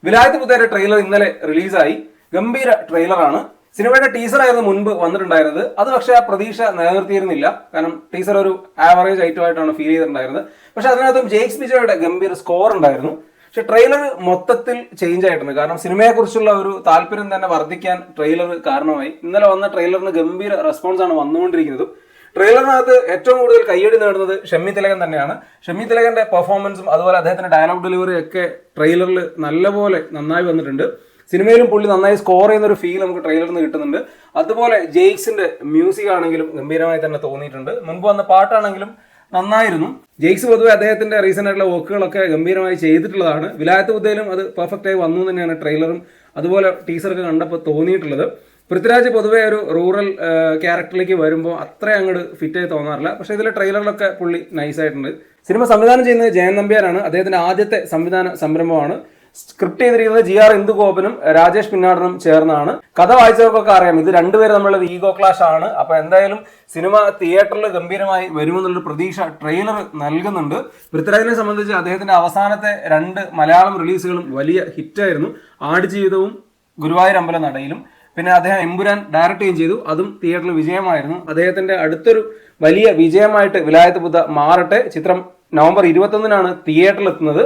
Vilayath പുത്തേരെ trailer ഇന്നലെ റിലീസായി. ഗംഭീര ട്രെയിലറാണ്. സിനിമയുടെ ടീസർ ആയിരുന്നു മുൻപ് വന്നിട്ടുണ്ടായിരുന്നത്. അത് പക്ഷേ ആ പ്രതീക്ഷ നിലനിർത്തിയിരുന്നില്ല. കാരണം ടീസർ ഒരു ആവറേജ് ഐറ്റമായിട്ടാണ് ഫീൽ ചെയ്തിട്ടുണ്ടായിരുന്നത്. പക്ഷെ അതിനകത്തും ജെയ്ക്സ് ബിജോയുടെ ഗംഭീര സ്കോർ ഉണ്ടായിരുന്നു. പക്ഷെ ട്രെയിലർ മൊത്തത്തിൽ ചേഞ്ച് ആയിട്ടുണ്ട്. കാരണം സിനിമയെക്കുറിച്ചുള്ള ഒരു താല്പര്യം തന്നെ വർദ്ധിക്കാൻ ട്രെയിലർ കാരണമായി. ഇന്നലെ വന്ന ട്രെയിലറിന് ഗംഭീര റെസ്പോൺസ് ആണ് വന്നുകൊണ്ടിരിക്കുന്നത്. ട്രെയിലറിനകത്ത് ഏറ്റവും കൂടുതൽ കയ്യടി നേടുന്നത് ഷമ്മി തിലകൻ തന്നെയാണ്. ഷമ്മി തിലകന്റെ പെർഫോമൻസും അതുപോലെ അദ്ദേഹത്തിന്റെ ഡയലോഗ് ഡെലിവറി ഒക്കെ ട്രെയിലറിൽ നല്ലപോലെ നന്നായി വന്നിട്ടുണ്ട്. സിനിമയിലും പുള്ളി നന്നായി സ്കോർ ചെയ്യുന്ന ഒരു ഫീൽ നമുക്ക് ട്രെയിലറിൽ നിന്ന് കിട്ടുന്നുണ്ട്. അതുപോലെ ജെയ്ക്സിന്റെ മ്യൂസിക് ആണെങ്കിലും ഗംഭീരമായി തന്നെ തോന്നിയിട്ടുണ്ട്. മുൻപ് വന്ന പാട്ടാണെങ്കിലും നന്നായിരുന്നു. ജെയ്ക്സ് പൊതുവെ അദ്ദേഹത്തിന്റെ റീസെന്റ് ആയിട്ടുള്ള വർക്കുകളൊക്കെ ഗംഭീരമായി ചെയ്തിട്ടുള്ളതാണ്. വിലായത്ത് പുത്തേലും അത് പെർഫെക്റ്റ് ആയി വന്നു തന്നെയാണ് ട്രെയിലറും അതുപോലെ ടീസറൊക്കെ കണ്ടപ്പോൾ തോന്നിയിട്ടുള്ളത്. പൃഥ്വിരാജ് പൊതുവെ ഒരു റൂറൽ ക്യാരക്ടറിലേക്ക് വരുമ്പോൾ അത്ര അങ്ങോട്ട് ഫിറ്റായി തോന്നാറില്ല. പക്ഷേ ഇതിലെ ട്രെയിലറിലൊക്കെ പുള്ളി നൈസായിട്ടുണ്ട്. സിനിമ സംവിധാനം ചെയ്യുന്നത് ജയൻ നമ്പ്യാരാണ്. അദ്ദേഹത്തിന്റെ ആദ്യത്തെ സംവിധാന സംരംഭമാണ്. സ്ക്രിപ്റ്റ് ചെയ്തിരിക്കുന്നത് GR ഇന്ദുഗോപനും രാജേഷ് പിന്നാടനും ചേർന്നാണ്. കഥ വായിച്ചവർക്കൊക്കെ അറിയാം, ഇത് രണ്ടുപേരും തമ്മിലുള്ള ഈഗോ ക്ലാഷ് ആണ്. അപ്പൊ എന്തായാലും സിനിമ തിയേറ്ററിൽ ഗംഭീരമായി വരുമെന്നുള്ളൊരു പ്രതീക്ഷ ട്രെയിലർ നൽകുന്നുണ്ട്. പൃഥ്വിരാജിനെ സംബന്ധിച്ച് അദ്ദേഹത്തിന്റെ അവസാനത്തെ 2 മലയാളം റിലീസുകളും വലിയ ഹിറ്റായിരുന്നു. ആടുജീവിതവും ഗുരുവായൂർ അമ്പല നടയിലും. പിന്നെ അദ്ദേഹം എമ്പുരാൻ ഡയറക്റ്റ് ചെയ്തു, അതും തിയേറ്ററിൽ വിജയമായിരുന്നു. അദ്ദേഹത്തിന്റെ അടുത്തൊരു വലിയ വിജയമായിട്ട് വിലായത്ത് പുത്ത മാറട്ടെ. ചിത്രം നവംബർ 21-നാണ് തിയേറ്ററിൽ എത്തുന്നത്.